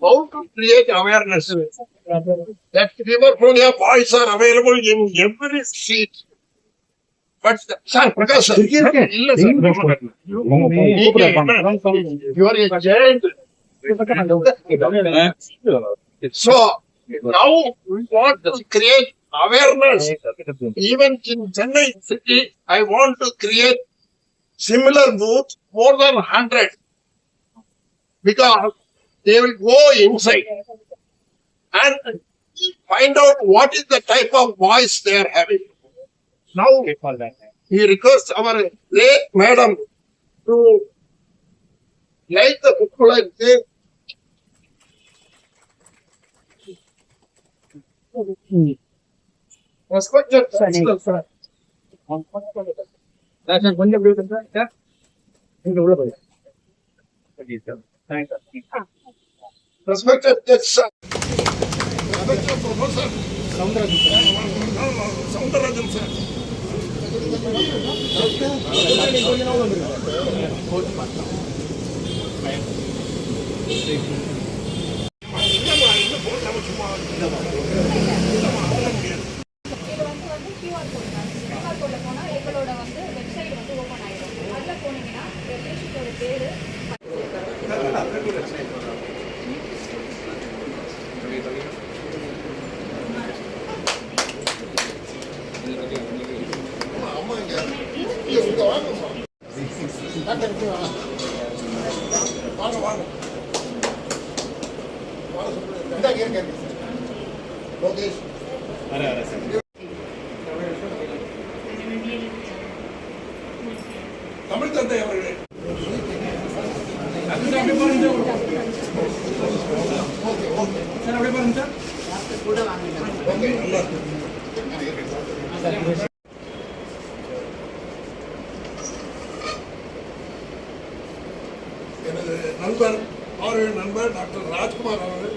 how to create awareness that pneumonia boys are available in every seat. But sir, Prakash sir, illa sir, you are a giant. So now we want to create awareness. Even in Chennai city, I want to create similar booths, more than 100, because they will go inside and find out what is the type of voice they are having. Now, he requests our late madam to light the book like this. Respected chancellor, respected sir, respected professor Soundarajan sir. Tamil தந்தை அவர்களே, எனது நண்பர் அவர்கள் நண்பர் doctor Rajkumar அவர்கள்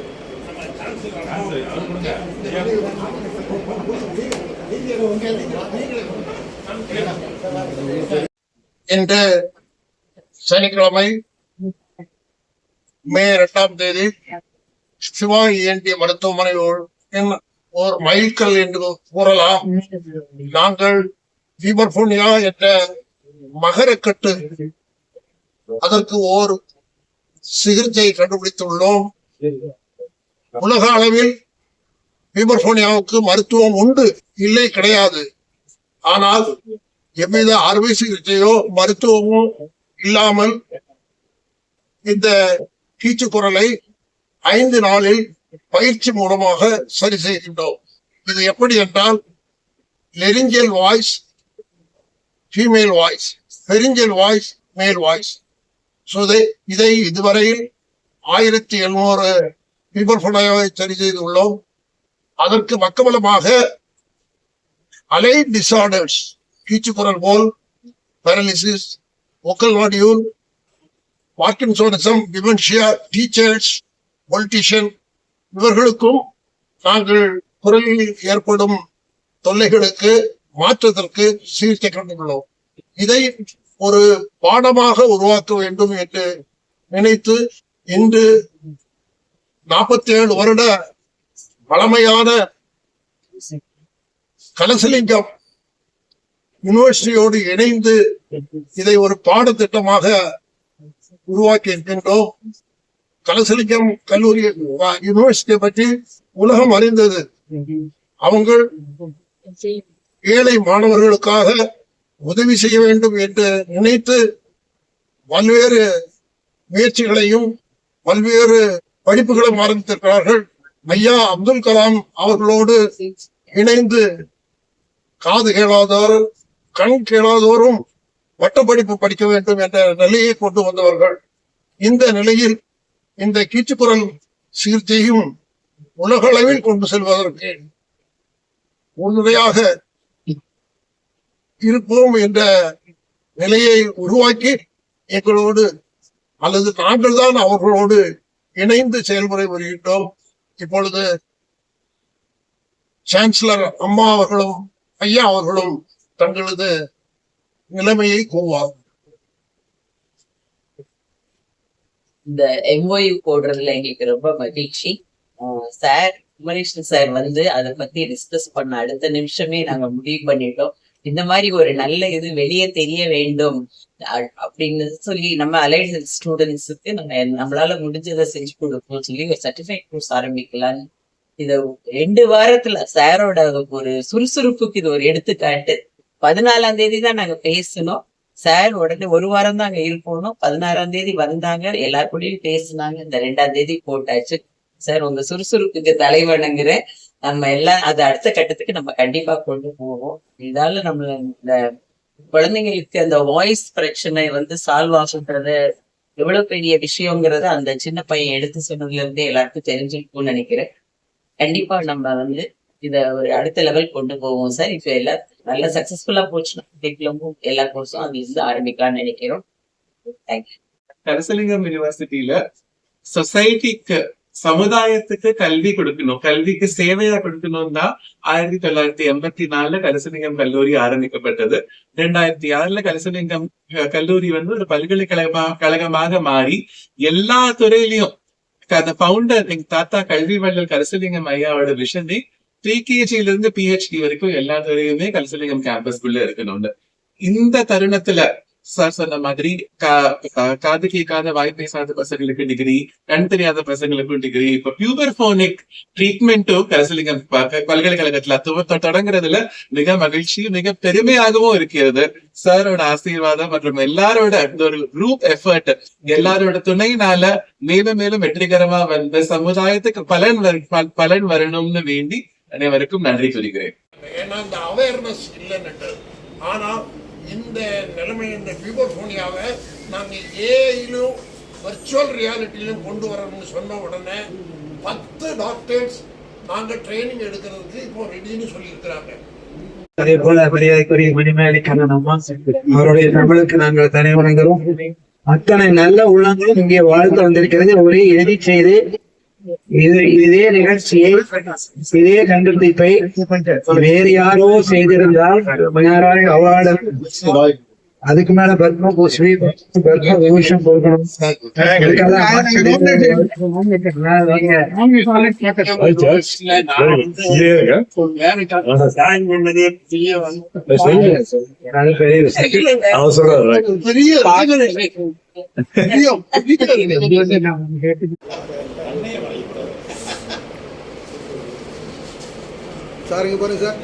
இன்று சனிக்கிழமை மே 2 Siva ENT மருத்துவமனை ஒரு மைல்கல் என்று கூறலாம். நாங்கள் ஹீமோபீலியா என்ற மகரக்கட்டு அதற்கு ஓர் சிகிச்சை கண்டுபிடித்துள்ளோம். உலக அளவில் ஹீமோபீலியாவுக்கு மருத்துவம் உண்டு, இல்லை கிடையாது. ஆனால் எவ்வித அறுவை சிகிச்சையோ மருத்துவமோ இல்லாமல் இந்த கீச்சுக்குரலை 5 நாளில் பயிற்சி மூலமாக சரி செய்கின்றோம். இது எப்படி என்றால், laryngeal voice female voice, pharyngeal voice male voice. இதை இதுவரையில் 1700 ஹீமோபீலியாவை சரி செய்துள்ளோம். அதற்கு பக்கபலமாக அலைட் டிசார்டர்ஸ், கீச்சுக்குரல் போல், paralysis, vocal nodule, parkinsonism, dementia, teachers, politician, இவர்களுக்கும் நாங்கள் குரலில் ஏற்படும் தொல்லைகளுக்கு மாற்றத்திற்கு சிகிச்சை கண்டுள்ளோம். இதை ஒரு பாடமாக உருவாக்க வேண்டும் என்று நினைத்து இன்று 47 வருட பழமையான கலசலிங்கம் யூனிவர்சிட்டியோடு இணைந்து இதை ஒரு பாடத்திட்டமாக உருவாக்கி இருக்கின்றோம். கலசலிங்கம் கல்லூரி யூனிவர்சிட்டியை பற்றி உலகம் அறிந்தது. அவங்க ஏழை மாணவர்களுக்காக உதவி செய்ய வேண்டும் என்று நினைத்து பல்வேறு முயற்சிகளையும் பல்வேறு படிப்புகளும் ஆரம்பித்திருக்கிறார்கள். ஐயா அப்துல் கலாம் அவர்களோடு இணைந்து காது கேளாதோர் கண் கேளாதோரும் பட்டப்படிப்பு படிக்க வேண்டும் என்ற நிலையை கொண்டு வந்தவர்கள். இந்த நிலையில் இந்த கீச்சுக்குரல் சிகிச்சையும் உலகளவில் கொண்டு செல்வதற்கு உறுதுணையாக இருப்போம் என்ற நிலையை உருவாக்கி எங்களோடு அல்லது நாங்கள் தான் அவர்களோடு இணைந்து செயல்முறை வருகின்றோம். இப்பொழுது சான்சலர் அம்மா அவர்களும் ஐயா அவர்களும் தங்களது நிலைமையை கூறுவார். இந்த எம்ஓயு போடுறதுல எங்களுக்கு ரொம்ப மகிழ்ச்சி. சார் குமரேஷன் சார் வந்து அதை பத்தி டிஸ்கஸ் பண்ண அடுத்த நிமிஷமே நாங்க முடிவு பண்ணிட்டோம். இந்த மாதிரி ஒரு நல்ல இது வெளியே தெரிய வேண்டும் அப்படின்னு சொல்லி நம்ம அலைடு ஸ்டூடெண்ட்ஸுக்கு நம்மளால முடிஞ்சதை செஞ்சு கொடுப்போம் சொல்லி ஒரு சர்டிஃபைட் கோர்ஸ் ஆரம்பிக்கலான்னு. இத 2 வாரத்துல சாரோட ஒரு சுறுசுறுப்புக்கு இது ஒரு எடுத்துக்காட்டு. 14ஆம் தேதி தான் நாங்க பேசணும். சார் உடனே 1 வாரம் தான் அங்க இருப்போம். 16ஆம் தேதி வந்தாங்க, எல்லார் கூடயும் பேசினாங்க. இந்த 2ஆம் தேதி போட்டாச்சு. சார் உங்க சுறுசுறுப்புக்கு தலைவணங்குறேன். நம்ம எல்லாம் அது அடுத்த கட்டத்துக்கு நம்ம கண்டிப்பா கொண்டு போவோம். இதால நம்ம இந்த குழந்தைங்களுக்கு அந்த வாய்ஸ் பிரச்சனை வந்து சால்வ் ஆகுன்றது எவ்வளவு பெரிய விஷயங்கிறத அந்த சின்ன பையன் எடுத்து சொன்னதுல இருந்தே எல்லாருக்கும் தெரிஞ்சிருக்கும்னு நினைக்கிறேன். கண்டிப்பா நம்ம வந்து இத ஒரு அடுத்த லெவல் கொண்டு போவோம் சார். இப்ப எல்லாம் நல்ல சக்சஸ்ஃபுல்லா போச்சுன்னா டிப்ளமும் எல்லா கோர்ஸும் அது இருந்து ஆரம்பிக்கலாம்னு நினைக்கிறோம். தேங்க்யூ. கரிசலிங்கம் யூனிவர்சிட்டியில சொசைட்டிக்கு சமுதாயத்துக்கு கல்வி கொடுக்கணும், கல்விக்கு சேவையா கொடுக்கணும் தான் 1984 கரிசலிங்கம் கல்லூரி ஆரம்பிக்கப்பட்டது. 2006 கரிசலிங்கம் கல்லூரி வந்து ஒரு பல்கலைக்கழகமாக மாறி எல்லா துறையிலையும் அந்த பவுண்டர் எங்க தாத்தா கல்வி வள்ளல் கரிசலிங்கம் ஐயாவோட விஷனை ப்ரீகேஜில இருந்து PhD வரைக்கும் எல்லா துறையுமே கரிசலிங்கம் கேம்பஸ்குள்ள இருக்கணும்னு. இந்த தருணத்துல சார் சொன்ன மாதிரி காது கேட்காத வாய் பேசாத பசங்களுக்கு டிகிரி, கண் தெரியாத பசங்களுக்கும் டிகிரி, இப்ப பியூபர்போனிக் ட்ரீட்மெண்ட்டும் கரிசலிங்கம் பல்கலைக்கழகத்துல தொடங்குறதுல மிக மகிழ்ச்சி, மிக பெருமையாகவும் இருக்கிறது. சாரோட ஆசீர்வாதம் மற்றும் எல்லாரோட ஒரு குரூப் எஃபர்ட், எல்லாரோட துணைனால மேலும் மேலும் வெற்றிகரமா வந்து சமுதாயத்துக்கு பலன் வரணும்னு வேண்டி அனைவருக்கும் நன்றி கூறுகிறேன். ஏன்னா இந்த அவேர்னஸ் இல்லைன்னு, ஆனா இந்த நிலைமை இந்த பியூபர்போனியாவை நாங்கள் ஏஐயிலும் வர்ச்சுவல் ரியாலிட்டியிலும் கொண்டு வரணும்னு சொன்ன உடனே 10 டாக்டர்ஸ் நாங்கள் ட்ரைனிங் எடுக்கிறதுக்கு இப்போ ரெடின்னு சொல்லியிருக்கிறாங்க. அதே போல மரியாதைக்குரிய மணிமேலை கண்ணனம்மா அவருடைய தமிழுக்கு நாங்கள் தனி வணங்குகிறோம். அத்தனை நல்ல உள்ளங்களும் இங்கே வாழ்த்து வந்திருக்கிறது. ஒரே எழுதி செய்து இதே நிகழ்ச்சியை, இதே கண்டுபிடிப்பை வேறு யாரோ செய்திருந்தால் அவார்டு அதுக்கு மேல பத்ம பூஷி பத்ம விபூஷன் கொடுக்கணும். சார் இங்க பாருங்க சார்.